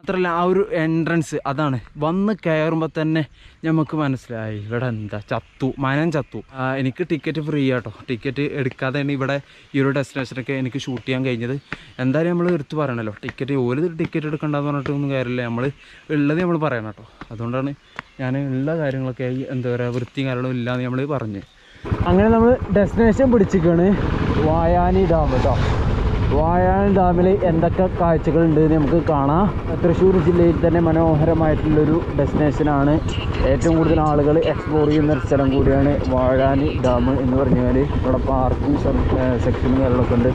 മാത്രമല്ല ആ ഒരു എൻട്രൻസ് അതാണ് വന്ന് കയറുമ്പോൾ തന്നെ നമുക്ക് മനസ്സിലായി ഇവിടെ എന്താ മനം ചത്തു. എനിക്ക് ടിക്കറ്റ് ഫ്രീ ആട്ടോ. ടിക്കറ്റ് എടുക്കാതെയാണ് ഇവിടെ ഈ ഒരു ഡെസ്റ്റിനേഷനൊക്കെ എനിക്ക് ഷൂട്ട് ചെയ്യാൻ കഴിഞ്ഞത്. എന്തായാലും നമ്മൾ എടുത്ത് പറയണമല്ലോ, ടിക്കറ്റ് എടുക്കണ്ടെന്ന് പറഞ്ഞിട്ടൊന്നും കാര്യമില്ല, നമ്മൾ ഉള്ളത് നമ്മൾ പറയണം കേട്ടോ. അതുകൊണ്ടാണ് ഞാൻ എല്ലാ കാര്യങ്ങളൊക്കെ എന്താ പറയുക വൃത്തിയും കാര്യങ്ങളും ഇല്ലയെന്ന് നമ്മൾ പറഞ്ഞ്. അങ്ങനെ നമ്മൾ ഡെസ്റ്റിനേഷൻ പിടിച്ചിരിക്കുകയാണ് വായാനി ഡാം കേട്ടോ. വായാനി ഡാമിൽ എന്തൊക്കെ കാഴ്ചകളുണ്ട് നമുക്ക് കാണാം. തൃശ്ശൂർ ജില്ലയിൽ തന്നെ മനോഹരമായിട്ടുള്ളൊരു ഡെസ്റ്റിനേഷനാണ്. ഏറ്റവും കൂടുതൽ ആളുകൾ എക്സ്പ്ലോർ ചെയ്യുന്ന ഒരു സ്ഥലം കൂടിയാണ് വാഴാനി ഡാം എന്ന് പറഞ്ഞാൽ. ഇവിടെ പാർക്കിംഗ് സെക്ഷനും കാര്യങ്ങളൊക്കെ ഉണ്ട്.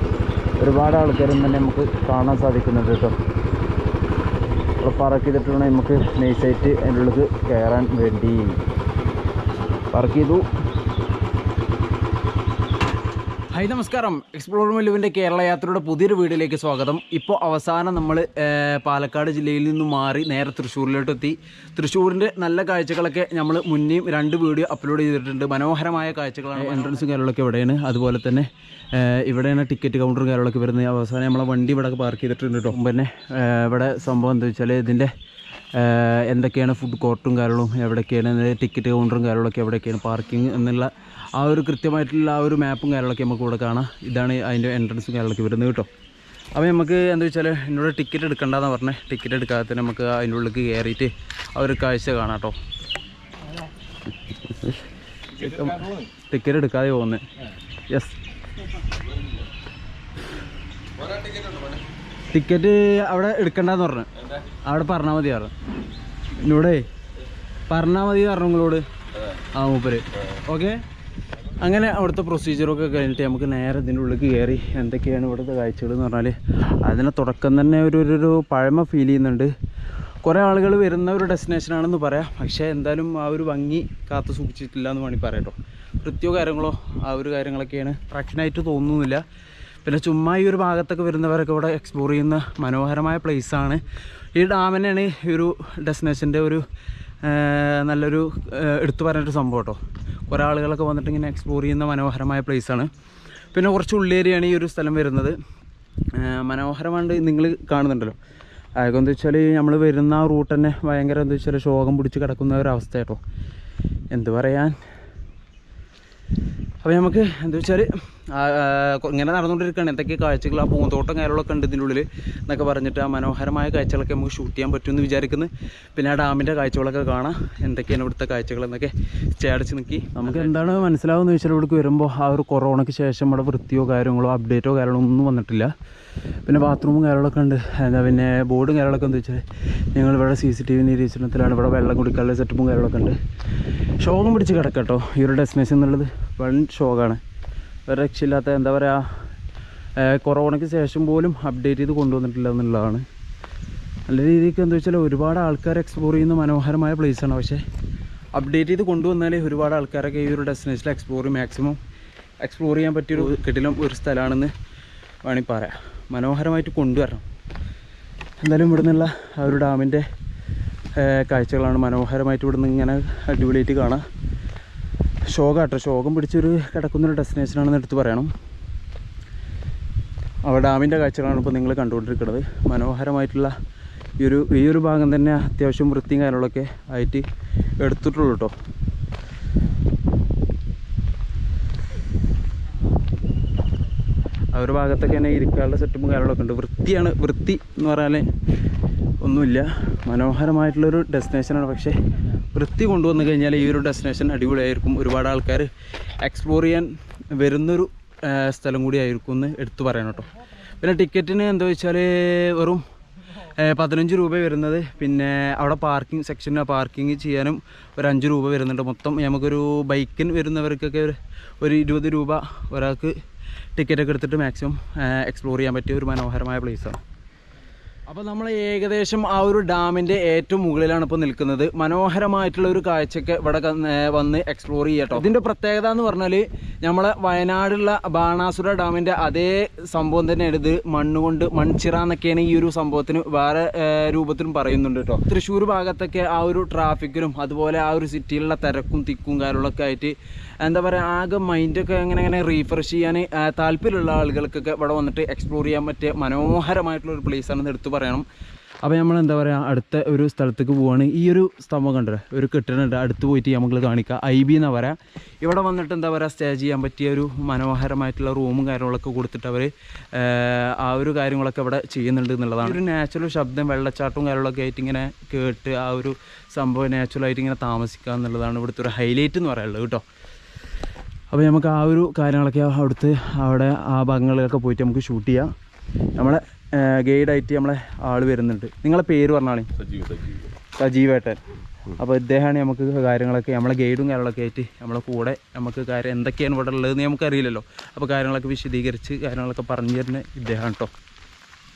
ഒരുപാട് ആൾക്കാരും തന്നെ നമുക്ക് കാണാൻ സാധിക്കുന്നുണ്ട് കേട്ടോ. ഇവിടെ പാർക്ക് ചെയ്തിട്ട് വേണം നമുക്ക് നൈസായിട്ട് അതിൻ്റെ ഉള്ളിൽ കയറാൻ വേണ്ടി. പാർക്ക് ചെയ്തു. ഹായ് നമസ്കാരം, എക്സ്പ്ലോർ മല്ലുവിൻ്റെ കേരള യാത്രയുടെ പുതിയൊരു വീഡിയോയിലേക്ക് സ്വാഗതം. ഇപ്പോൾ അവസാനം നമ്മൾ പാലക്കാട് ജില്ലയിൽ നിന്നും മാറി നേരെ തൃശ്ശൂരിലോട്ടെത്തി. തൃശ്ശൂരിൻ്റെ നല്ല കാഴ്ചകളൊക്കെ നമ്മൾ മുന്നേയും 2 വീഡിയോ അപ്ലോഡ് ചെയ്തിട്ടുണ്ട്. മനോഹരമായ കാഴ്ചകളാണ്. എൻട്രൻസും കാര്യങ്ങളൊക്കെ ഇവിടെയാണ്. അതുപോലെ തന്നെ ഇവിടെയാണ് ടിക്കറ്റ് കൗണ്ടറും കാര്യങ്ങളൊക്കെ വരുന്നത്. അവസാനം നമ്മളെ വണ്ടി ഇവിടെ പാർക്ക് ചെയ്തിട്ടുണ്ട് കേട്ടോ. പിന്നെ ഇവിടെ സംഭവം എന്താ വെച്ചാൽ ഇതിൻ്റെ എന്തൊക്കെയാണ് ഫുഡ് കോർട്ടും കാര്യങ്ങളും എവിടെയൊക്കെയാണ്, ടിക്കറ്റ് കൗണ്ടറും കാര്യങ്ങളൊക്കെ എവിടെയൊക്കെയാണ്, പാർക്കിംഗ് എന്നുള്ള ആ ഒരു കൃത്യമായിട്ടുള്ള ആ ഒരു മാപ്പും കാര്യങ്ങളൊക്കെ നമുക്ക് ഇവിടെ കാണാം. ഇതാണ് അതിൻ്റെ എൻട്രൻസും കാര്യങ്ങളൊക്കെ വരുന്നത് കേട്ടോ. അപ്പോൾ നമുക്ക് എന്താ വെച്ചാൽ എന്നോട് ടിക്കറ്റ് എടുക്കണ്ടെന്ന് പറഞ്ഞത്. ടിക്കറ്റ് എടുക്കാതെ തന്നെ നമുക്ക് അതിൻ്റെ ഉള്ളിൽ കയറിയിട്ട് ആ ഒരു കാഴ്ച കാണാം കേട്ടോ. ടിക്കറ്റ് എടുക്കാതെ പോകുന്നത്. യെസ്, ടിക്കറ്റ് അവിടെ എടുക്കണ്ടെന്ന് പറഞ്ഞു. അവിടെ പറഞ്ഞാൽ മതി പറഞ്ഞു. എന്നോടേ പറഞ്ഞാൽ മതി പറഞ്ഞു നിങ്ങളോട്. മൂപ്പര് ഓക്കെ. അങ്ങനെ അവിടുത്തെ പ്രൊസീജിയറൊക്കെ കഴിഞ്ഞിട്ട് നമുക്ക് നേരെ ഇതിൻ്റെ ഉള്ളിൽ കയറി. എന്തൊക്കെയാണ് ഇവിടുത്തെ കാഴ്ചകൾ എന്ന് പറഞ്ഞാൽ അതിന് തുടക്കം തന്നെ ഒരു പഴമ ഫീൽ ചെയ്യുന്നുണ്ട്. കുറേ ആളുകൾ വരുന്ന ഒരു ഡെസ്റ്റിനേഷനാണെന്ന് പറയാം. പക്ഷേ എന്തായാലും ആ ഒരു ഭംഗി കാത്തു സൂക്ഷിച്ചിട്ടില്ല എന്ന് വേണമെങ്കിൽ പറയാം കേട്ടോ. വൃത്തിയോ കാര്യങ്ങളോ ആ ഒരു കാര്യങ്ങളൊക്കെയാണ് അട്രാക്ഷനായിട്ട് തോന്നുന്നില്ല. പിന്നെ ചുമ്മാ ഈ ഒരു ഭാഗത്തൊക്കെ വരുന്നവരൊക്കെ ഇവിടെ എക്സ്പ്ലോർ ചെയ്യുന്ന മനോഹരമായ പ്ലേസാണ്. ഈ ഡാം തന്നെയാണ് ഈ ഒരു ഡെസ്റ്റിനേഷൻ്റെ ഒരു നല്ലൊരു എടുത്തു പറഞ്ഞൊരു സംഭവം കേട്ടോ. കുറേ ആളുകളൊക്കെ വന്നിട്ട് ഇങ്ങനെ എക്സ്പ്ലോർ ചെയ്യുന്ന മനോഹരമായ പ്ലേസാണ്. പിന്നെ കുറച്ച് ഉള്ളേരിയാണ് ഈ ഒരു സ്ഥലം വരുന്നത്. മനോഹരമായിട്ട് നിങ്ങൾ കാണുന്നുണ്ടല്ലോ. അതൊക്കെ എന്താ വെച്ചാൽ നമ്മൾ വരുന്ന ആ റൂട്ട് തന്നെ ഭയങ്കര എന്താ വെച്ചാൽ ശോകം പിടിച്ച് കിടക്കുന്ന ഒരു അവസ്ഥ കേട്ടോ. എന്ത് പറയാൻ. അപ്പോൾ നമുക്ക് എന്താ വെച്ചാൽ ഇങ്ങനെ നടന്നുകൊണ്ടിരിക്കുകയാണ്. എന്തൊക്കെ കാഴ്ചകൾ, ആ പൂന്തോട്ടം കാര്യങ്ങളൊക്കെ ഉണ്ട് ഇതിൻ്റെ ഉള്ളിൽ എന്നൊക്കെ പറഞ്ഞിട്ട് ആ മനോഹരമായ കാഴ്ചകളൊക്കെ നമുക്ക് ഷൂട്ട് ചെയ്യാൻ പറ്റുമെന്ന് വിചാരിക്കുന്നു. പിന്നെ ആ ഡാമിൻ്റെ കാഴ്ചകളൊക്കെ കാണാം. എന്തൊക്കെയാണ് ഇവിടുത്തെ കാഴ്ചകളെന്നൊക്കെ ചേടച്ച് നിൽക്കി. നമുക്ക് എന്താണ് മനസ്സിലാവുമെന്ന് വെച്ചാൽ ഇവിടേക്ക് വരുമ്പോൾ ആ ഒരു കൊറോണയ്ക്ക് ശേഷം ഇവിടെ വൃത്തിയോ കാര്യങ്ങളോ അപ്ഡേറ്റോ കാര്യങ്ങളോ ഒന്നും വന്നിട്ടില്ല. പിന്നെ ബാത്റൂമും കാര്യങ്ങളൊക്കെ ഉണ്ട്. എന്താ പിന്നെ ബോർഡും കാര്യങ്ങളൊക്കെ എന്താ വെച്ചാൽ ഞങ്ങളിവിടെ CCTV നിരീക്ഷണത്തിലാണ്. ഇവിടെ വെള്ളം കുടിക്കാനുള്ള സെറ്റപ്പും കാര്യങ്ങളൊക്കെ ഉണ്ട്. ശോകം പിടിച്ച് കിടക്കാം കേട്ടോ ഈ ഒരു ഡെസ്റ്റിനേഷൻ എന്നുള്ളത്. വൺ ശോകമാണ്, ഒരു രക്ഷയില്ലാത്ത. എന്താ പറയുക, കൊറോണയ്ക്ക് ശേഷം പോലും അപ്ഡേറ്റ് ചെയ്ത് കൊണ്ടുവന്നിട്ടില്ല എന്നുള്ളതാണ്. നല്ല രീതിക്ക് എന്താ വെച്ചാൽ ഒരുപാട് ആൾക്കാർ എക്സ്പ്ലോർ ചെയ്യുന്ന മനോഹരമായ പ്ലേസാണ്. പക്ഷേ അപ്ഡേറ്റ് ചെയ്ത് കൊണ്ടുവന്നാലേ ഒരുപാട് ആൾക്കാരൊക്കെ ഈ ഒരു ഡെസ്റ്റിനേഷനിൽ മാക്സിമം എക്സ്പ്ലോർ ചെയ്യാൻ പറ്റിയൊരു കിടിലം ഒരു സ്ഥലമാണെന്ന് വേണമെങ്കിൽ പറയാം. മനോഹരമായിട്ട് കൊണ്ടുവരണം. എന്തായാലും ഇവിടെ നിന്നുള്ള ആ ഒരു ഡാമിൻ്റെ കാഴ്ചകളാണ് മനോഹരമായിട്ട് ഇവിടെ നിന്ന് ഇങ്ങനെ അടിപൊളിയായിട്ട് കാണാം. ശോകം പിടിച്ചൊരു കിടക്കുന്നൊരു ഡെസ്റ്റിനേഷനാണെന്ന് എടുത്ത് പറയണം. അവിടെ ഡാമിൻ്റെ കാഴ്ചകളാണ് ഇപ്പോൾ നിങ്ങൾ കണ്ടുകൊണ്ടിരിക്കുന്നത്. മനോഹരമായിട്ടുള്ള ഈ ഒരു ഭാഗം തന്നെ അത്യാവശ്യം വൃത്തിയും കാര്യങ്ങളൊക്കെ ആയിട്ട് എടുത്തിട്ടുള്ളൂ കേട്ടോ. ആ ഒരു ഭാഗത്തൊക്കെ തന്നെ ഇരിക്കാനുള്ള സെറ്റപ്പും കാര്യങ്ങളൊക്കെ ഉണ്ട്. വൃത്തി എന്ന് പറഞ്ഞാൽ ഒന്നുമില്ല. മനോഹരമായിട്ടുള്ളൊരു ഡെസ്റ്റിനേഷനാണ്. പക്ഷേ വൃത്തി കൊണ്ടുവന്നു കഴിഞ്ഞാൽ ഈ ഒരു ഡെസ്റ്റിനേഷൻ അടിപൊളിയായിരിക്കും. ഒരുപാട് ആൾക്കാർ എക്സ്പ്ലോർ ചെയ്യാൻ വരുന്നൊരു സ്ഥലം കൂടി ആയിരിക്കും എന്ന് എടുത്തു പറയണം കേട്ടോ. പിന്നെ ടിക്കറ്റിന് എന്താ വെച്ചാൽ വെറും 15 രൂപ വരുന്നത്. പിന്നെ അവിടെ പാർക്കിംഗ് സെക്ഷന് പാർക്കിംഗ് ചെയ്യാനും ഒരു 5 രൂപ വരുന്നുണ്ട്. മൊത്തം നമുക്കൊരു ബൈക്കിന് വരുന്നവർക്കൊക്കെ ഒരു 20 രൂപ ഒരാൾക്ക് ടിക്കറ്റൊക്കെ എടുത്തിട്ട് മാക്സിമം എക്സ്പ്ലോർ ചെയ്യാൻ പറ്റിയ ഒരു മനോഹരമായ പ്ലേസാണ്. അപ്പോൾ നമ്മൾ ഏകദേശം ആ ഒരു ഡാമിൻ്റെ ഏറ്റവും മുകളിലാണ് ഇപ്പോൾ നിൽക്കുന്നത്. മനോഹരമായിട്ടുള്ള ഒരു കാഴ്ചയൊക്കെ ഇവിടെ വന്ന് എക്സ്പ്ലോർ ചെയ്യട്ടോ. ഇതിൻ്റെ പ്രത്യേകത എന്ന് പറഞ്ഞാൽ നമ്മളെ വയനാടുള്ള ബാണാസുര ഡാമിൻ്റെ അതേ സംഭവം തന്നെയാണ് ഇത്. മണ്ണുകൊണ്ട് മൺചിറ എന്നൊക്കെയാണ് ഈ ഒരു സംഭവത്തിന് വേറെ രൂപത്തിലും പറയുന്നുണ്ട് കേട്ടോ. തൃശ്ശൂർ ഭാഗത്തൊക്കെ ആ ഒരു ട്രാഫിക്കിനും അതുപോലെ ആ ഒരു സിറ്റിയിലുള്ള തിരക്കും തിക്കും കാര്യങ്ങളൊക്കെ ആയിട്ട് എന്താ പറയുക ആകെ മൈൻഡൊക്കെ അങ്ങനെ റീഫ്രഷ് ചെയ്യാൻ താല്പര്യമുള്ള ആളുകൾക്കൊക്കെ ഇവിടെ വന്നിട്ട് എക്സ്പ്ലോർ ചെയ്യാൻ പറ്റിയ മനോഹരമായിട്ടുള്ളൊരു പ്ലേസാണെന്ന് എടുത്തു പറയണം. അപ്പോൾ നമ്മൾ എന്താ പറയുക അടുത്ത ഒരു സ്ഥലത്തേക്ക് പോവുകയാണ്. ഈ ഒരു സ്തംഭം കണ്ടത് ഒരു കെട്ടിടമുണ്ട്, അടുത്ത് പോയിട്ട് നമുക്ക് കാണിക്കാം. IB എന്നാണ് പറയാം. ഇവിടെ വന്നിട്ട് എന്താ പറയുക സ്റ്റേ ചെയ്യാൻ പറ്റിയ ഒരു മനോഹരമായിട്ടുള്ള റൂമും കാര്യങ്ങളൊക്കെ കൊടുത്തിട്ട് അവർ ആ ഒരു കാര്യങ്ങളൊക്കെ ഇവിടെ ചെയ്യുന്നുണ്ട് എന്നുള്ളതാണ്. ഒരു നാച്ചുറൽ ശബ്ദം വെള്ളച്ചാട്ടവും കാര്യങ്ങളൊക്കെ ആയിട്ട് ഇങ്ങനെ കേട്ട് ആ ഒരു സംഭവം നാച്ചുറലായിട്ട് ഇങ്ങനെ താമസിക്കുക എന്നുള്ളതാണ് ഇവിടുത്തെ ഒരു ഹൈലൈറ്റ് എന്ന് പറയുള്ളത് കേട്ടോ. അപ്പോൾ നമുക്ക് ആ ഒരു കാര്യങ്ങളൊക്കെ അവിടെ ആ ഭാഗങ്ങളിലൊക്കെ പോയിട്ട് നമുക്ക് ഷൂട്ട് ചെയ്യാം. നമ്മളെ ഗൈഡായിട്ട് നമ്മളെ ആൾ വരുന്നുണ്ട്. നിങ്ങളെ പേര് പറഞ്ഞാണ്? സജീവേട്ടൻ. അപ്പോൾ ഇദ്ദേഹമാണ് നമുക്ക് കാര്യങ്ങളൊക്കെ നമ്മളെ ഗൈഡും കാര്യങ്ങളൊക്കെ ആയിട്ട് നമ്മളെ കൂടെ നമുക്ക് കാര്യം എന്തൊക്കെയാണ് ഇവിടെ ഉള്ളതെന്ന് നമുക്കറിയില്ലല്ലോ. അപ്പോൾ കാര്യങ്ങളൊക്കെ വിശദീകരിച്ച് കാര്യങ്ങളൊക്കെ പറഞ്ഞു തരുന്ന ഇദ്ദേഹമാണ് കേട്ടോ.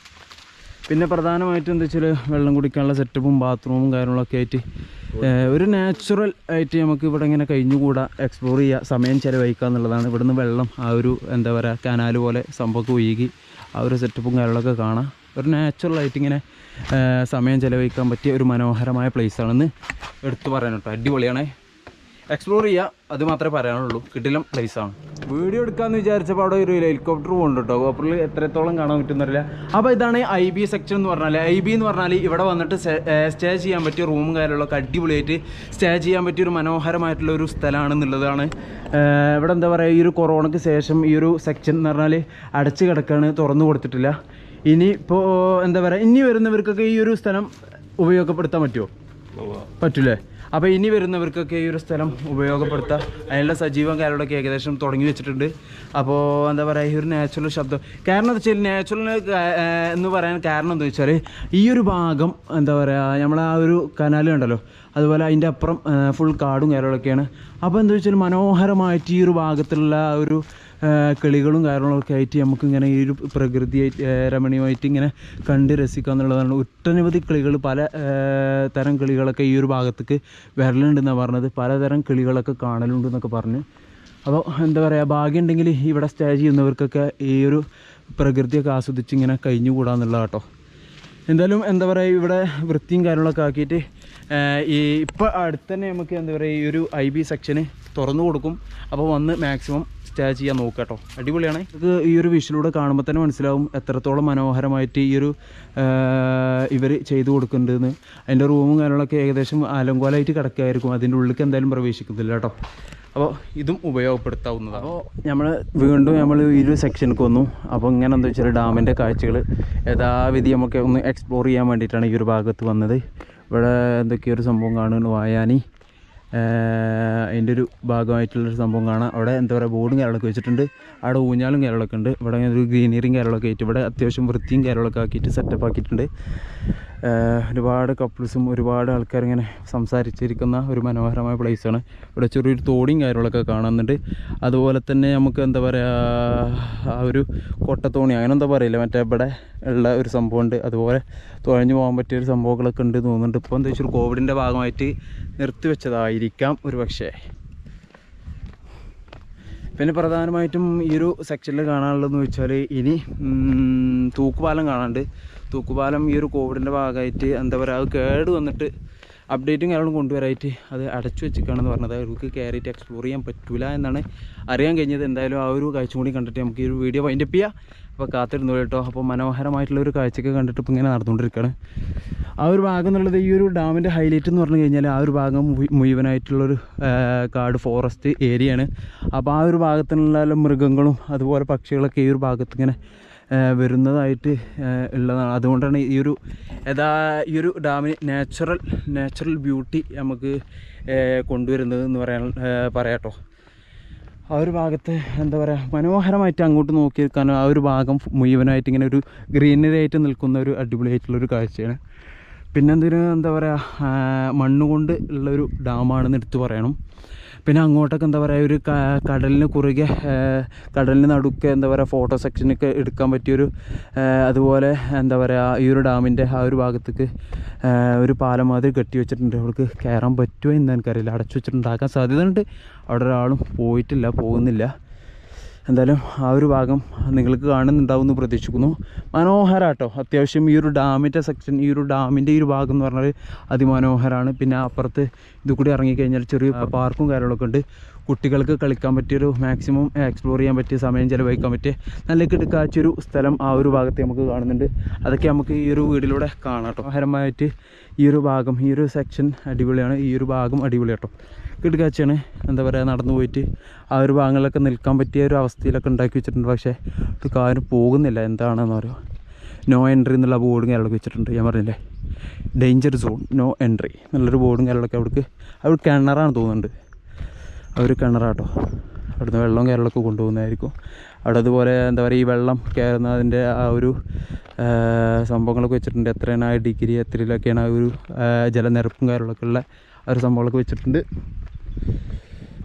പിന്നെ പ്രധാനമായിട്ടും എന്താ വെച്ചാൽ വെള്ളം കുടിക്കാനുള്ള സെറ്റപ്പും ബാത്റൂമും കാര്യങ്ങളൊക്കെ ആയിട്ട് ഒരു നാച്ചുറൽ ആയിട്ട് നമുക്ക് ഇവിടെ ഇങ്ങനെ കഴിഞ്ഞുകൂടാ എക്സ്പ്ലോർ ചെയ്യുക, സമയം ചിലവഴിക്കുക എന്നുള്ളതാണ്. ഇവിടുന്ന് വെള്ളം ആ ഒരു എന്താ പറയുക കനാല് പോലെ സംഭവമൊക്കെ ഒഴുകി ആ ഒരു സെറ്റപ്പും കാര്യങ്ങളൊക്കെ കാണാം. ഒരു നാച്ചുറലായിട്ട് ഇങ്ങനെ സമയം ചിലവഴിക്കാൻ പറ്റിയ ഒരു മനോഹരമായ പ്ലേസാണെന്ന് എടുത്തു പറയാൻ കേട്ടോ. അടിപൊളിയാണ്, എക്സ്പ്ലോർ ചെയ്യുക, അത് മാത്രമേ പറയാനുള്ളൂ. കിടിലം പ്ലേസാണ്. വീഡിയോ എടുക്കാമെന്ന് വിചാരിച്ചപ്പോൾ അവിടെ ഒരു ഹെലികോപ്റ്റർ പോകുന്നുണ്ട് കേട്ടോ. ഹെലികോപ്റ്ററിൽ എത്രത്തോളം കാണാൻ പറ്റുന്നറിയില്ല. അപ്പോൾ ഇതാണ് IB സെക്ഷൻ എന്ന് പറഞ്ഞാൽ. IB എന്ന് പറഞ്ഞാൽ ഇവിടെ വന്നിട്ട് സ്റ്റേ ചെയ്യാൻ പറ്റിയ റൂമും കാര്യങ്ങളൊക്കെ അടിപൊളിയായിട്ട് സ്റ്റേ ചെയ്യാൻ പറ്റിയ ഒരു മനോഹരമായിട്ടുള്ള ഒരു സ്ഥലമാണെന്നുള്ളതാണ്. ഇവിടെ എന്താ പറയുക ഈ ഒരു കൊറോണയ്ക്ക് ശേഷം ഈ ഒരു സെക്ഷൻ എന്ന് പറഞ്ഞാൽ അടച്ചു കിടക്കുകയാണ്, തുറന്നു കൊടുത്തിട്ടില്ല. ഇനിയിപ്പോൾ എന്താ പറയുക ഇനി വരുന്നവർക്കൊക്കെ ഈ ഒരു സ്ഥലം ഉപയോഗപ്പെടുത്താൻ പറ്റുമോ? പറ്റൂലേ? അപ്പോൾ ഇനി വരുന്നവർക്കൊക്കെ ഈ ഒരു സ്ഥലം ഉപയോഗപ്പെടുത്താം. അതിനുള്ള സജീവം കാര്യങ്ങളൊക്കെ ഏകദേശം തുടങ്ങി വെച്ചിട്ടുണ്ട്. അപ്പോൾ എന്താ പറയുക ഈ ഒരു നാച്ചുറൽ ശബ്ദം കാരണം എന്താ വെച്ചാൽ നാച്ചുറൽ എന്ന് പറയാൻ കാരണം എന്താ വെച്ചാൽ ഈ ഒരു ഭാഗം എന്താ പറയുക നമ്മളെ ആ ഒരു കനാല് കണ്ടല്ലോ, അതുപോലെ അതിൻ്റെ അപ്പുറം ഫുൾ കാടും കാര്യങ്ങളൊക്കെയാണ്. അപ്പോൾ എന്താ വെച്ചാൽ മനോഹരമായിട്ട് ഈ ഒരു ഭാഗത്തുള്ള ആ ഒരു കിളികളും കാര്യങ്ങളൊക്കെ ആയിട്ട് നമുക്കിങ്ങനെ ഈ ഒരു പ്രകൃതിയായിട്ട് രമണീയമായിട്ട് ഇങ്ങനെ കണ്ട് രസിക്കുക എന്നുള്ളതാണ്. ഒട്ടനവധി കിളികൾ പല തരം കിളികളൊക്കെ ഈ ഒരു ഭാഗത്തേക്ക് വരലുണ്ടെന്നാണ് പറഞ്ഞത്. പലതരം കിളികളൊക്കെ കാണലുണ്ടെന്നൊക്കെ പറഞ്ഞ്. അപ്പോൾ എന്താ പറയുക ഭാഗ്യം ഉണ്ടെങ്കിൽ ഇവിടെ സ്റ്റേ ചെയ്യുന്നവർക്കൊക്കെ ഈ ഒരു പ്രകൃതിയൊക്കെ ആസ്വദിച്ച് ഇങ്ങനെ കഴിഞ്ഞുകൂടാന്നുള്ളത് കേട്ടോ. എന്തായാലും എന്താ പറയുക ഇവിടെ വൃത്തിയും കാര്യങ്ങളൊക്കെ ആക്കിയിട്ട് ഇപ്പോൾ അടുത്ത് തന്നെ നമുക്ക് എന്താ പറയുക ഈ ഒരു IB സെക്ഷന് തുറന്നു കൊടുക്കും. അപ്പോൾ വന്ന് മാക്സിമം സ്റ്റേ ചെയ്യാൻ നോക്കുക കേട്ടോ. അടിപൊളിയാണ്. ഇത് ഈ ഒരു വിഷ്വലിലൂടെ കാണുമ്പോൾ തന്നെ മനസ്സിലാവും എത്രത്തോളം മനോഹരമായിട്ട് ഈ ഒരു ഇവർ ചെയ്തു കൊടുക്കുന്നുണ്ടെന്ന്. അതിൻ്റെ റൂമും കാര്യങ്ങളൊക്കെ ഏകദേശം അലങ്കോലമായിട്ട് കിടക്കുകയായിരിക്കും, അതിൻ്റെ ഉള്ളിലേക്ക് എന്തായാലും പ്രവേശിക്കുന്നില്ല കേട്ടോ. അപ്പോൾ ഇതും ഉപയോഗപ്പെടുത്താവുന്നതാണ്. അപ്പോൾ നമ്മൾ ഈ ഒരു സെക്ഷനിലേക്ക് വന്നു. അപ്പോൾ ഇങ്ങനെ എന്താ വെച്ചാൽ ഡാമിൻ്റെ കാഴ്ചകൾ യഥാവിധി നമുക്ക് ഒന്ന് എക്സ്പ്ലോർ ചെയ്യാൻ വേണ്ടിയിട്ടാണ് ഈ ഒരു ഭാഗത്ത് വന്നത്. ഇവിടെ എന്തൊക്കെയൊരു സംഭവം കാണുന്നു, വായാനി അതിൻ്റെ ഒരു ഭാഗമായിട്ടുള്ളൊരു സംഭവം കാണാം. അവിടെ എന്താ പറയുക ബോർഡും കാര്യങ്ങളൊക്കെ വെച്ചിട്ടുണ്ട്. അവിടെ ഊഞ്ഞാലും കാര്യങ്ങളൊക്കെ ഉണ്ട്. ഇവിടെ ഒരു ഗ്രീനറിയും കാര്യങ്ങളൊക്കെ ആയിട്ട് ഇവിടെ അത്യാവശ്യം വൃത്തിയും കാര്യങ്ങളൊക്കെ ആക്കിയിട്ട് സെറ്റപ്പ് ആക്കിയിട്ടുണ്ട്. ഒരുപാട് കപ്പിൾസും ഒരുപാട് ആൾക്കാരിങ്ങനെ സംസാരിച്ചിരിക്കുന്ന ഒരു മനോഹരമായ പ്ലേസാണ്. ഇവിടെ ചെറിയൊരു തോടിയും കാര്യങ്ങളൊക്കെ കാണുന്നുണ്ട്. അതുപോലെ തന്നെ നമുക്ക് എന്താ പറയുക ആ ഒരു കൊട്ടത്തോണി അങ്ങനെ എന്താ പറയില്ല മറ്റേ ഇവിടെ ഉള്ള ഒരു സംഭവമുണ്ട്. അതുപോലെ തുഴഞ്ഞു പോകാൻ പറ്റിയൊരു സംഭവങ്ങളൊക്കെ ഉണ്ട് തോന്നുന്നുണ്ട്. ഇപ്പോൾ എന്താ വെച്ചാൽ കോവിഡിൻ്റെ ഭാഗമായിട്ട് നിർത്തിവെച്ചതായിരിക്കാം ഒരു പക്ഷേ. പിന്നെ പ്രധാനമായിട്ടും ഈ ഒരു സെക്ഷനിൽ കാണാനുള്ളതെന്ന് വെച്ചാൽ ഇനി തൂക്കുപാലം കാണാനുണ്ട്. തൂക്കുപാലം ഈ ഒരു കോവിഡിൻ്റെ ഭാഗമായിട്ട് എന്താ പറയുക അത് കേട് വന്നിട്ട് അപ്ഡേറ്റും കാര്യങ്ങളും കൊണ്ടുവരായിട്ട് അത് അടച്ചു വെച്ചിരിക്കുകയാണെന്ന് പറഞ്ഞത്. അവർക്ക് കയറിയിട്ട് എക്സ്പ്ലോർ ചെയ്യാൻ പറ്റില്ല എന്നാണ് അറിയാൻ കഴിഞ്ഞത്. എന്തായാലും ആ ഒരു കാഴ്ച കൂടി കണ്ടിട്ട് നമുക്ക് ഈ ഒരു വീഡിയോ വൈൻഡപ്പ് ചെയ്യാം. അപ്പോൾ കാത്തിരുന്നു കേട്ടോ. അപ്പോൾ മനോഹരമായിട്ടുള്ളൊരു കാഴ്ചയൊക്കെ കണ്ടിട്ട് ഇപ്പോൾ ഇങ്ങനെ നടന്നുകൊണ്ടിരിക്കുകയാണ്. ആ ഒരു ഭാഗം എന്നുള്ളത് ഈ ഒരു ഡാമിൻ്റെ ഹൈലൈറ്റ് എന്ന് പറഞ്ഞു കഴിഞ്ഞാൽ ആ ഒരു ഭാഗം മുഴുവനായിട്ടുള്ളൊരു കാട് ഫോറസ്റ്റ് ഏരിയയാണ്. അപ്പോൾ ആ ഒരു ഭാഗത്തുള്ള മൃഗങ്ങളും അതുപോലെ പക്ഷികളൊക്കെ ഈ ഒരു ഭാഗത്ത് ഇങ്ങനെ വരുന്നതായിട്ട് ഉള്ളതാണ്. അതുകൊണ്ടാണ് ഈ ഒരു ഡാമിന് നാച്ചുറൽ ബ്യൂട്ടി നമുക്ക് കൊണ്ടുവരുന്നത് എന്ന് പറയാം കേട്ടോ. ആ ഒരു ഭാഗത്ത് എന്താ പറയുക മനോഹരമായിട്ട് അങ്ങോട്ട് നോക്കി നിൽക്കാനും ആ ഒരു ഭാഗം മുഴുവനായിട്ട് ഇങ്ങനെ ഒരു ഗ്രീനറി ആയിട്ട് നിൽക്കുന്ന ഒരു അടിപൊളിയായിട്ടുള്ളൊരു കാഴ്ചയാണ്. പിന്നെ എന്താ പറയുക മണ്ണുകൊണ്ട് ഉള്ളൊരു ഡാമാണെന്ന് എടുത്ത് പറയണം. പിന്നെ അങ്ങോട്ടൊക്കെ എന്താ പറയുക ഒരു കടലിന് കുറുകെ കടലിന് നടുക്ക് എന്താ പറയുക ഫോട്ടോ സെക്ഷനൊക്കെ എടുക്കാൻ പറ്റിയൊരു അതുപോലെ എന്താ പറയുക ഈ ഒരു ഡാമിൻ്റെ ആ ഒരു ഭാഗത്തേക്ക് ഒരു പാലം മാതിരി കെട്ടി വെച്ചിട്ടുണ്ട്. അവർക്ക് കയറാൻ പറ്റുമോ എന്ന് എനിക്കറിയില്ല. അടച്ചു വെച്ചിട്ടുണ്ടാക്കാൻ സാധ്യതയുണ്ട്. അവിടെ ഒരാളും പോകുന്നില്ല. എന്തായാലും ആ ഒരു ഭാഗം നിങ്ങൾക്ക് കാണുന്നുണ്ടാവുമെന്ന് പ്രതീക്ഷിക്കുന്നു. മനോഹരമാട്ടോ അത്യാവശ്യം. ഈ ഒരു ഡാമിൻ്റെ സെക്ഷൻ ഈ ഒരു ഡാമിൻ്റെ ഈ ഒരു ഭാഗം എന്ന് പറഞ്ഞാൽ അതിമനോഹരമാണ്. പിന്നെ അപ്പുറത്ത് ഇത് കൂടി ഇറങ്ങിക്കഴിഞ്ഞാൽ ചെറിയ പാർക്കും കാര്യങ്ങളൊക്കെ ഉണ്ട്. കുട്ടികൾക്ക് കളിക്കാൻ പറ്റിയൊരു മാക്സിമം എക്സ്പ്ലോർ ചെയ്യാൻ പറ്റിയ സമയം ചിലവഴിക്കാൻ പറ്റിയ നല്ല കിടക്കാച്ചൊരു സ്ഥലം ആ ഒരു ഭാഗത്ത് നമുക്ക് കാണുന്നുണ്ട്. അതൊക്കെ നമുക്ക് ഈ ഒരു വീഡിയോയിലൂടെ കാണാം കേട്ടോ. മനോഹരമായിട്ട് ഈ ഒരു ഭാഗം, ഈ ഒരു സെക്ഷൻ അടിപൊളിയാണ്. ഈ ഒരു ഭാഗം അടിപൊളി കേട്ടോ, കിടക്കാച്ചയാണ്. എന്താ പറയുക, നടന്നു പോയിട്ട് ആ ഒരു ഭാഗങ്ങളിലൊക്കെ നിൽക്കാൻ പറ്റിയ ഒരു അവസ്ഥയിലൊക്കെ ഉണ്ടാക്കി വെച്ചിട്ടുണ്ട്. പക്ഷേ ഒരു കാര്യം പോകുന്നില്ല, എന്താണെന്ന് പറയുക. നോ എൻട്രി എന്നുള്ള ബോർഡും കാര്യങ്ങളൊക്കെ വെച്ചിട്ടുണ്ട്. ഞാൻ പറഞ്ഞില്ലേ, ഡേഞ്ചർ സോൺ, നോ എൻട്രി എന്നുള്ളൊരു ബോർഡും കാര്യങ്ങളൊക്കെ അവിടെ കിണറാണ് തോന്നുന്നുണ്ട്. അവർ കിണറാട്ടോ, അവിടുന്ന് വെള്ളം കാര്യങ്ങളൊക്കെ കൊണ്ടുപോകുന്നതായിരിക്കും. അവിടെ അതുപോലെ എന്താ പറയുക, ഈ വെള്ളം കയറുന്നതിൻ്റെ ആ ഒരു സംഭവങ്ങളൊക്കെ വെച്ചിട്ടുണ്ട്. എത്രയാണ് ആ ഡിഗ്രി, എത്രയിലൊക്കെയാണ് ആ ഒരു ജലനിരപ്പും കാര്യങ്ങളൊക്കെ ഉള്ള ആ ഒരു സംഭവങ്ങളൊക്കെ വെച്ചിട്ടുണ്ട്.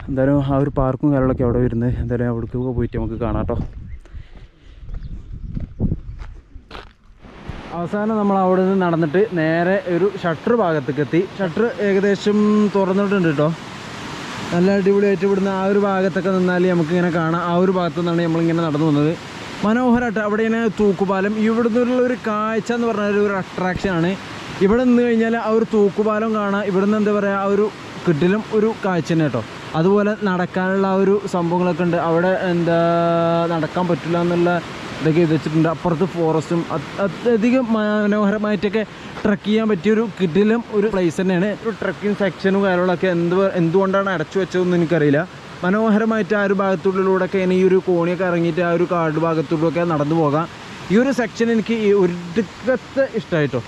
എന്തായാലും ആ ഒരു പാർക്കും കാര്യങ്ങളൊക്കെ അവിടെ വരുന്നത്. എന്തായാലും അവിടേക്ക് പോയിട്ട് നമുക്ക് കാണാം കേട്ടോ. അവസാനം നമ്മൾ അവിടെ നിന്ന് നടന്നിട്ട് നേരെ ഒരു ഷട്ടർ ഭാഗത്തേക്ക് എത്തി. ഷട്ടർ ഏകദേശം തുറന്നിട്ടുണ്ട് കേട്ടോ. നല്ല അടിപൊളിയായിട്ട് ഇവിടുന്ന് ആ ഒരു ഭാഗത്തൊക്കെ നിന്നാൽ നമുക്കിങ്ങനെ കാണാം. ആ ഒരു ഭാഗത്തു നിന്നാണ് നമ്മളിങ്ങനെ നടന്നു വന്നത്. മനോഹരമായിട്ട് അവിടെ ഇങ്ങനെ തൂക്കുപാലം, ഇവിടെ നിന്നുള്ള ഒരു കാഴ്ച എന്ന് പറഞ്ഞാൽ ഒരു അട്രാക്ഷനാണ്. ഇവിടെ നിന്ന് കഴിഞ്ഞാൽ ആ ഒരു തൂക്കുപാലം കാണാം. ഇവിടെ നിന്ന് എന്താ പറയുക, ആ ഒരു കിട്ടിലും ഒരു കാഴ്ച തന്നെ കേട്ടോ. അതുപോലെ നടക്കാനുള്ള ആ ഒരു സംഭവങ്ങളൊക്കെ ഉണ്ട്. അവിടെ എന്താ നടക്കാൻ പറ്റില്ല എന്നുള്ള ഇതൊക്കെ വെച്ചിട്ടുണ്ട്. അപ്പുറത്ത് ഫോറസ്റ്റും അത്യധികം മനോഹരമായിട്ടൊക്കെ ട്രക്ക് ചെയ്യാൻ പറ്റിയൊരു കിടിലം ഒരു പ്ലേസ് തന്നെയാണ്. ഒരു ട്രക്കിംഗ് സെക്ഷനും കാര്യങ്ങളൊക്കെ എന്തുകൊണ്ടാണ് അടച്ചു വെച്ചതെന്ന് എനിക്കറിയില്ല. മനോഹരമായിട്ട് ആ ഒരു ഭാഗത്തുള്ളിലൂടെയൊക്കെ ഈ ഒരു കോണിയൊക്കെ ഇറങ്ങിയിട്ട് ആ ഒരു കാട് ഭാഗത്തുള്ളൂടെയൊക്കെ നടന്നു പോകാം. ഈ ഒരു സെക്ഷൻ എനിക്ക് ഒരിക്കത്തെ ഇഷ്ടമായിട്ടോ.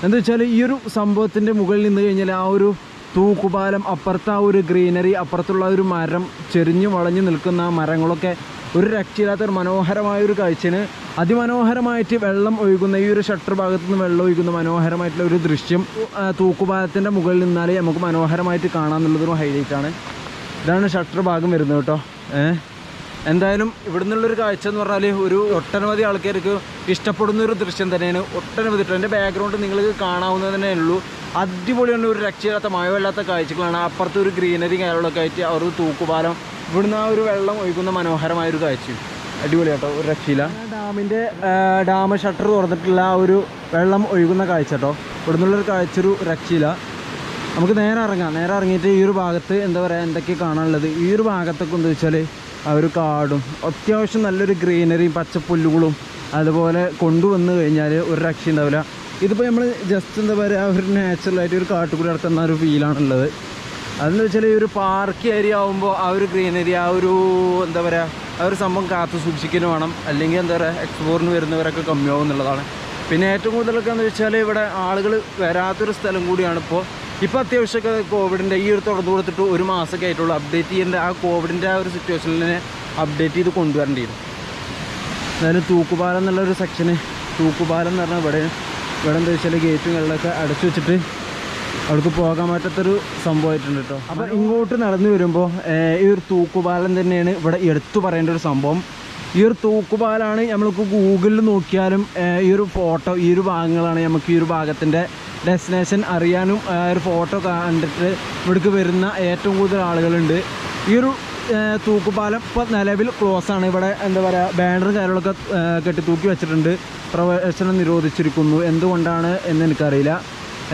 എന്താ വെച്ചാൽ ഈ ഒരു സംഭവത്തിൻ്റെ മുകളിൽ നിന്ന് കഴിഞ്ഞാൽ ആ ഒരു തൂക്കുപാലം, അപ്പുറത്ത് ആ ഒരു ഗ്രീനറി, അപ്പുറത്തുള്ള ഒരു മരം, ചെരിഞ്ഞു വളഞ്ഞു നിൽക്കുന്ന ആ മരങ്ങളൊക്കെ ഒരു രക്ഷയില്ലാത്തൊരു മനോഹരമായൊരു കാഴ്ചയാണ്. അതിമനോഹരമായിട്ട് വെള്ളം ഒഴുകുന്ന ഈ ഒരു ഷട്ടർ ഭാഗത്തു നിന്ന് വെള്ളം ഒഴുകുന്ന മനോഹരമായിട്ടുള്ള ഒരു ദൃശ്യം തൂക്കുപാലത്തിൻ്റെ മുകളിൽ നിന്നാൽ നമുക്ക് മനോഹരമായിട്ട് കാണാമെന്നുള്ളതൊരു ഹൈലൈറ്റാണ്. ഇതാണ് ഷട്ടർ ഭാഗം വരുന്നത് കേട്ടോ. എന്തായാലും ഇവിടെ നിന്നുള്ളൊരു കാഴ്ച എന്ന് പറഞ്ഞാൽ ഒരു ഒട്ടനവധി ആൾക്കാർക്ക് ഇഷ്ടപ്പെടുന്ന ഒരു ദൃശ്യം തന്നെയാണ്. ഒട്ടനവധി കേട്ടോ. എൻ്റെ ബാക്ക്ഗ്രൗണ്ട് നിങ്ങൾക്ക് കാണാവുന്നത് തന്നെ ഉള്ളൂ. അടിപൊളിയാണ്, ഒരു രക്ഷയില്ലാത്ത മഴയില്ലാത്ത കാഴ്ചകളാണ്. അപ്പുറത്ത് ഒരു ഗ്രീനറി കാര്യങ്ങളൊക്കെ ആയിട്ട് ആ ഒരു തൂക്കുപാലം, ഇവിടുന്ന് ആ ഒരു വെള്ളം ഒഴുകുന്ന മനോഹരമായൊരു കാഴ്ചയും അടിപൊളി കേട്ടോ, ഒരു രക്ഷയില്ല. ഡാം ഷട്ടർ തുറന്നിട്ടുള്ള ആ ഒരു വെള്ളം ഒഴുകുന്ന കാഴ്ച കേട്ടോ. ഇവിടെ നിന്നുള്ളൊരു കാഴ്ച ഒരു രക്ഷയില്ല. നമുക്ക് നേരെ ഇറങ്ങാം. നേരെ ഇറങ്ങിയിട്ട് ഈ ഒരു ഭാഗത്ത് എന്താ പറയുക, എന്തൊക്കെ കാണാനുള്ളത്. ഈ ഒരു ഭാഗത്തൊക്കെ എന്താ വെച്ചാൽ ആ ഒരു കാടും അത്യാവശ്യം നല്ലൊരു ഗ്രീനറിയും പച്ചപ്പുല്ലുകളും അതുപോലെ കൊണ്ടുവന്ന് കഴിഞ്ഞാൽ ഒരു രക്ഷ ഉണ്ടാവില്ല. ഇതിപ്പോൾ നമ്മൾ ജസ്റ്റ് എന്താ പറയുക, ഒരു നാച്ചുറലായിട്ട് ഒരു കാട്ടുകൂടി നടക്കുന്ന ഒരു ഫീലാണുള്ളത്. അതെന്ന് വെച്ചാൽ ഈ ഒരു പാർക്ക് ഏരിയ ആകുമ്പോൾ ആ ഒരു ഗ്രീനറി, ആ ഒരു എന്താ പറയുക, ആ ഒരു സംഭവം കാത്തു സൂക്ഷിക്കുന്നു വേണം. അല്ലെങ്കിൽ എന്താ പറയുക, എക്സ്പ്ലോറിന് വരുന്നവരൊക്കെ കമ്മിയാവും എന്നുള്ളതാണ്. പിന്നെ ഏറ്റവും കൂടുതലൊക്കെ എന്ന് വെച്ചാൽ ഇവിടെ ആളുകൾ വരാത്തൊരു സ്ഥലം കൂടിയാണ് ഇപ്പോൾ അത്യാവശ്യമൊക്കെ കോവിഡിൻ്റെ ഈ ഒരു തുറന്നു കൊടുത്തിട്ട് ഒരു മാസമൊക്കെ ആയിട്ടുള്ളൂ. അപ്ഡേറ്റ് ചെയ്യേണ്ട ആ കോവിഡിൻ്റെ ആ ഒരു സിറ്റുവേഷനിൽ അപ്ഡേറ്റ് ചെയ്ത് കൊണ്ടുവരേണ്ടിയിരുന്നു. അതായത് തൂക്കുപാലം എന്നുള്ളൊരു സെക്ഷന്, തൂക്കുപാലം എന്ന് പറഞ്ഞാൽ ഇവിടെ എന്താ വെച്ചാൽ ഗേറ്റും വെള്ളമൊക്കെ അടച്ചു വെച്ചിട്ട് അവർക്ക് പോകാൻ പറ്റാത്തൊരു സംഭവമായിട്ടുണ്ട് കേട്ടോ. അപ്പോൾ ഇങ്ങോട്ട് നടന്നു വരുമ്പോൾ ഈ ഒരു തൂക്കുപാലം തന്നെയാണ് ഇവിടെ എടുത്തു പറയേണ്ട ഒരു സംഭവം. ഈ ഒരു തൂക്കുപാലാണ് നമ്മൾക്ക് ഗൂഗിളിൽ നോക്കിയാലും ഈ ഒരു ഫോട്ടോ, ഈ ഒരു ഭാഗങ്ങളാണ് നമുക്ക് ഈ ഒരു ഭാഗത്തിൻ്റെ ഡെസ്റ്റിനേഷൻ അറിയാനും. ഒരു ഫോട്ടോ കണ്ടിട്ട് ഇവിടേക്ക് വരുന്ന ഏറ്റവും കൂടുതൽ ആളുകളുണ്ട്. ഈ ഒരു തൂക്കുപാലം ഇപ്പോൾ നിലവിൽ ക്ലോസ് ആണ്. ഇവിടെ എന്താ പറയുക, ബാനറും കാര്യങ്ങളൊക്കെ കെട്ടി തൂക്കി വെച്ചിട്ടുണ്ട്. പ്രവേശനം നിരോധിച്ചിരിക്കുന്നു. എന്തുകൊണ്ടാണ് എന്ന് എനിക്കറിയില്ല,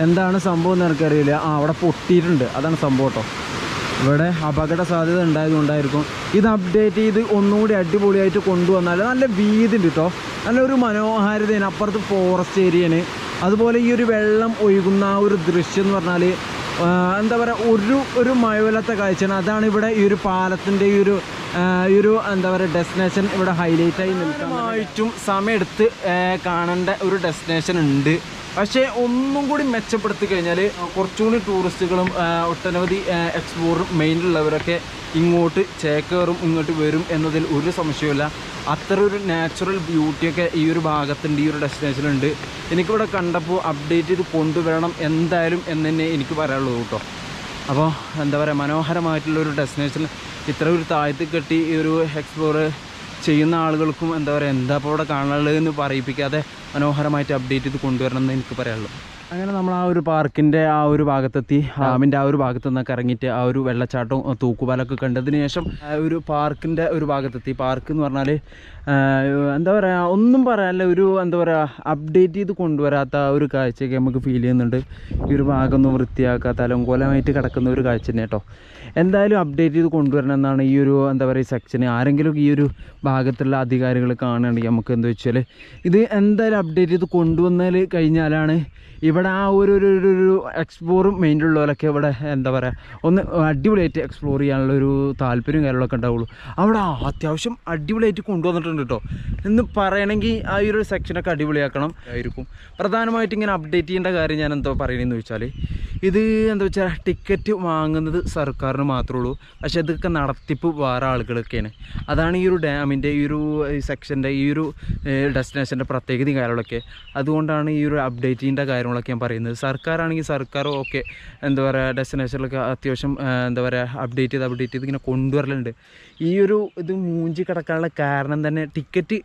എന്താണ് സംഭവം എന്ന് എനിക്കറിയില്ല. അവിടെ പൊട്ടിയിട്ടുണ്ട്, അതാണ് സംഭവം കേട്ടോ. ഇവിടെ അപകട സാധ്യത ഉണ്ടായതുകൊണ്ടായിരിക്കും. ഇത് അപ്ഡേറ്റ് ചെയ്ത് ഒന്നുകൂടി അടിപൊളിയായിട്ട് കൊണ്ടുവന്നാൽ നല്ല വീതി ഉണ്ട് കേട്ടോ. നല്ലൊരു മനോഹാരിതയാണ്. അപ്പുറത്ത് ഫോറസ്റ്റ് ഏരിയയാണ്. അതുപോലെ ഈ ഒരു വെള്ളം ഒഴുകുന്ന ആ ഒരു ദൃശ്യം എന്ന് പറഞ്ഞാൽ എന്താ പറയുക, ഒരു മഴവില്ലാത്ത കാഴ്ചയാണ്. അതാണ് ഇവിടെ ഈ ഒരു പാലത്തിൻ്റെ ഈ ഒരു എന്താ പറയുക ഡെസ്റ്റിനേഷൻ ഇവിടെ ഹൈലൈറ്റായി നിൽക്കാനായിട്ടും സമയമെടുത്ത് കാണേണ്ട ഒരു ഡെസ്റ്റിനേഷൻ ഉണ്ട്. പക്ഷേ ഒന്നും കൂടി മെച്ചപ്പെടുത്തി കഴിഞ്ഞാൽ കുറച്ചുകൂടി ടൂറിസ്റ്റുകളും ഒട്ടനവധി എക്സ്പ്ലോറും മെയിനിലുള്ളവരൊക്കെ ഇങ്ങോട്ട് ചേക്കേറും, ഇങ്ങോട്ട് വരും എന്നതിൽ ഒരു സംശയമില്ല. അത്ര ഒരു നാച്ചുറൽ ബ്യൂട്ടിയൊക്കെ ഈ ഒരു ഭാഗത്തുണ്ട്, ഈ ഒരു ഡെസ്റ്റിനേഷനുണ്ട്. എനിക്കിവിടെ കണ്ടപ്പോൾ അപ്ഡേറ്റ് ചെയ്ത് കൊണ്ടുവരണം എന്തായാലും എന്ന് തന്നെ എനിക്ക് പറയാനുള്ളൂ കേട്ടോ. അപ്പോൾ എന്താ പറയുക, മനോഹരമായിട്ടുള്ളൊരു ഡെസ്റ്റിനേഷൻ ഇത്ര ഒരു താഴ്ത്തി കെട്ടി ഈ ഒരു എക്സ്പ്ലോർ ചെയ്യുന്ന ആളുകൾക്കും എന്താ പറയുക, എന്താ അപ്പോൾ ഇവിടെ കാണാനുള്ളതെന്ന് പറയിപ്പിക്കാതെ മനോഹരമായിട്ട് അപ്ഡേറ്റ് ചെയ്ത് കൊണ്ടുവരണം എന്ന് എനിക്ക് പറയാനുള്ളൂ. അങ്ങനെ നമ്മൾ ആ ഒരു പാർക്കിൻ്റെ ആ ഒരു ഭാഗത്തെത്തി. ഡാമിൻ്റെ ആ ഒരു ഭാഗത്തു നിന്നൊക്കെ ഇറങ്ങിയിട്ട് ആ ഒരു വെള്ളച്ചാട്ടവും തൂക്കുപാലൊക്കെ കണ്ടതിന് ശേഷം ആ ഒരു പാർക്കിൻ്റെ ഒരു ഭാഗത്തെത്തി. പാർക്ക് എന്ന് പറഞ്ഞാൽ എന്താ പറയുക, ഒന്നും പറയാനില്ല, ഒരു എന്താ പറയുക അപ്ഡേറ്റ് ചെയ്ത് കൊണ്ടുവരാത്ത ഒരു കാഴ്ചയൊക്കെ നമുക്ക് ഫീൽ ചെയ്യുന്നുണ്ട്. ഈ ഒരു ഭാഗമൊന്നും വൃത്തിയാക്കാത്ത അലങ്കോലമായിട്ട് കിടക്കുന്ന ഒരു കാഴ്ച തന്നെ കേട്ടോ. എന്തായാലും അപ്ഡേറ്റ് ചെയ്ത് കൊണ്ടുവരണം എന്നാണ് ഈ ഒരു എന്താ പറയുക സെക്ഷന്. ആരെങ്കിലും ഈ ഒരു ഭാഗത്തുള്ള അധികാരികൾ കാണുകയാണെങ്കിൽ നമുക്ക് എന്താ വെച്ചാൽ ഇത് എന്തായാലും അപ്ഡേറ്റ് ചെയ്ത് കൊണ്ടുവന്നാൽ കഴിഞ്ഞാലാണ് ഇവിടെ ആ ഒരു എക്സ്പ്ലോറും മെയിനിലുള്ളവരൊക്കെ ഇവിടെ എന്താ പറയുക ഒന്ന് അടിപൊളിയായിട്ട് എക്സ്പ്ലോർ ചെയ്യാനുള്ളൊരു താല്പര്യം കാര്യങ്ങളൊക്കെ ഉണ്ടാവുള്ളൂ. അവിടെ അത്യാവശ്യം അടിപൊളിയായിട്ട് കൊണ്ടുവന്നിട്ടുണ്ട് കേട്ടോ. എന്ന് പറയണമെങ്കിൽ ആ ഒരു സെക്ഷനൊക്കെ അടിപൊളിയാക്കണം ആയിരിക്കും. പ്രധാനമായിട്ട് ഇങ്ങനെ അപ്ഡേറ്റ് ചെയ്യേണ്ട കാര്യം ഞാൻ എന്താ പറയണമെന്ന് ചോദിച്ചാൽ, ഇത് എന്താ വെച്ചാൽ ടിക്കറ്റ് വാങ്ങുന്നത് സർക്കാരിന് മാത്രമേ ഉള്ളൂ, പക്ഷേ ഇതൊക്കെ നടത്തിപ്പ് വേറെ ആളുകളൊക്കെയാണ്. അതാണ് ഈ ഒരു ഡാമിൻ്റെ ഈ ഒരു സെക്ഷൻ്റെ ഈ ഒരു ഡെസ്റ്റിനേഷൻ്റെ പ്രത്യേകതയും കാര്യങ്ങളൊക്കെ. അതുകൊണ്ടാണ് ഈ ഒരു അപ്ഡേറ്റ് ചെയ്യേണ്ട കാര്യങ്ങളൊക്കെ ഞാൻ പറയുന്നത്. സർക്കാരാണെങ്കിൽ സർക്കാർ ഓക്കെ എന്താ പറയുക ഡെസ്റ്റിനേഷനിലൊക്കെ അത്യാവശ്യം എന്താ പറയുക അപ്ഡേറ്റ് ചെയ്ത് ഇങ്ങനെ കൊണ്ടുവരലുണ്ട്. ഈ ഒരു ഇത് മൂഞ്ചി കിടക്കാനുള്ള കാരണം തന്നെ ടിക്കറ്റ്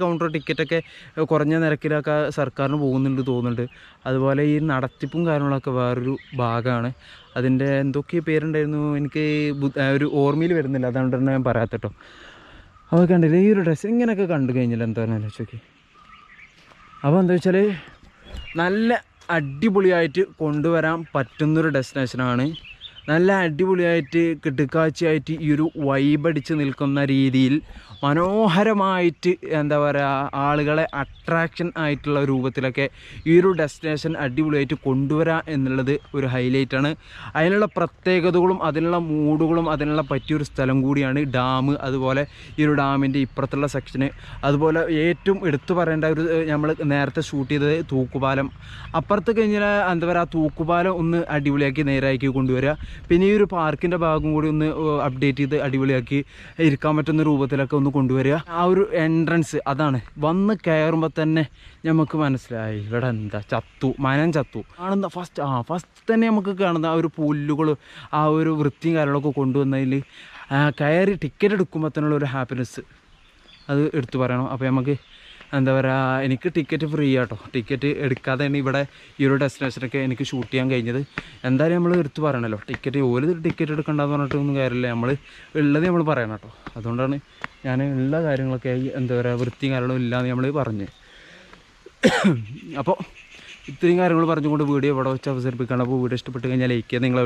കൗണ്ടർ ടിക്കറ്റൊക്കെ കുറഞ്ഞ നിരക്കിലൊക്കെ സർക്കാരിന് പോകുന്നുണ്ട് തോന്നുന്നുണ്ട്. അതുപോലെ ഈ നടത്തിപ്പും കാര്യങ്ങളൊക്കെ വേറൊരു ഭാഗമാണ്. അതിൻ്റെ എന്തൊക്കെ പേരുണ്ടായിരുന്നു എനിക്ക് ഒരു ഓർമ്മയിൽ വരുന്നില്ല, അതുകൊണ്ട് തന്നെ ഞാൻ പറയാത്ത കേട്ടോ. അപ്പോൾ കണ്ടില്ലേ ഈ ഒരു ഡ്രസ്സ് ഇങ്ങനെയൊക്കെ കണ്ടു കഴിഞ്ഞാൽ എന്താ പറയുക ചോദിക്കി. അപ്പോൾ എന്താ വെച്ചാൽ നല്ല അടിപൊളിയായിട്ട് കൊണ്ടുവരാൻ പറ്റുന്നൊരു ഡെസ്റ്റിനേഷനാണ്. നല്ല അടിപൊളിയായിട്ട് കിടുക്കാഴ്ചയായിട്ട് ഈ ഒരു വൈബടിച്ച് നിൽക്കുന്ന രീതിയിൽ മനോഹരമായിട്ട് എന്താ പറയുക ആളുകളെ അട്രാക്ഷൻ ആയിട്ടുള്ള രൂപത്തിലൊക്കെ ഈ ഒരു ഡെസ്റ്റിനേഷൻ അടിപൊളിയായിട്ട് കൊണ്ടുവരാം എന്നുള്ളത് ഒരു ഹൈലൈറ്റാണ്. അതിനുള്ള പ്രത്യേകതകളും അതിനുള്ള മൂഡുകളും അതിനുള്ള പറ്റിയൊരു സ്ഥലം കൂടിയാണ് ഡാം. അതുപോലെ ഈ ഒരു ഡാമിൻ്റെ ഇപ്പുറത്തുള്ള സെക്ഷന്, അതുപോലെ ഏറ്റവും എടുത്തു പറയേണ്ട ഒരു നമ്മൾ നേരത്തെ ഷൂട്ട് ചെയ്തത് തൂക്കുപാലം. അപ്പുറത്ത് കഴിഞ്ഞാൽ എന്താ പറയുക തൂക്കുപാലം ഒന്ന് അടിപൊളിയാക്കി നേരാക്കി കൊണ്ടുവരിക. പിന്നെ ഈ ഒരു പാർക്കിൻ്റെ ഭാഗം കൂടി ഒന്ന് അപ്ഡേറ്റ് ചെയ്ത് അടിപൊളിയാക്കി ഇരിക്കാൻ പറ്റുന്ന രൂപത്തിലൊക്കെ ഒന്ന് കൊണ്ടുവരിക. ആ ഒരു എൻട്രൻസ് അതാണ് വന്ന് കയറുമ്പോൾ തന്നെ നമുക്ക് മനസ്സിലായി ഇവിടെ എന്താ മനം ചത്തു കാണുന്ന ഫസ്റ്റ് തന്നെ നമുക്ക് കാണുന്ന ആ ഒരു പുല്ലുകൾ ആ ഒരു വൃത്തിയും കാര്യങ്ങളൊക്കെ കൊണ്ടുവന്നതിൽ കയറി ടിക്കറ്റ് എടുക്കുമ്പോൾ തന്നെയുള്ള ഒരു ഹാപ്പിനെസ് അത് എടുത്തു പറയണം. അപ്പോൾ നമുക്ക് എന്താ പറയുക എനിക്ക് ടിക്കറ്റ് ഫ്രീ ആട്ടോ. ടിക്കറ്റ് എടുക്കാതെയാണ് ഇവിടെ ഈ ഒരു ഡെസ്റ്റിനേഷനൊക്കെ എനിക്ക് ഷൂട്ട് ചെയ്യാൻ കഴിഞ്ഞത്. എന്തായാലും നമ്മൾ എടുത്ത് പറയണമല്ലോ, ടിക്കറ്റ് എടുക്കണ്ടെന്ന് പറഞ്ഞിട്ടൊന്നും കാര്യമില്ല, നമ്മൾ ഉള്ളത് നമ്മൾ പറയണം കേട്ടോ. അതുകൊണ്ടാണ് ഞാൻ ഉള്ള കാര്യങ്ങളൊക്കെ എന്താ പറയുക വൃത്തിയും കാര്യങ്ങളും ഇല്ലയെന്ന് നമ്മൾ പറഞ്ഞ്. അപ്പോൾ ഇത്രയും കാര്യങ്ങൾ പറഞ്ഞുകൊണ്ട് വീഡിയോ ഇവിടെ വെച്ച് അവതരിപ്പിക്കണം. അപ്പോൾ വീഡിയോ ഇഷ്ടപ്പെട്ട് കഴിഞ്ഞാൽ ലൈക്ക് ചെയ്യുക. നിങ്ങൾ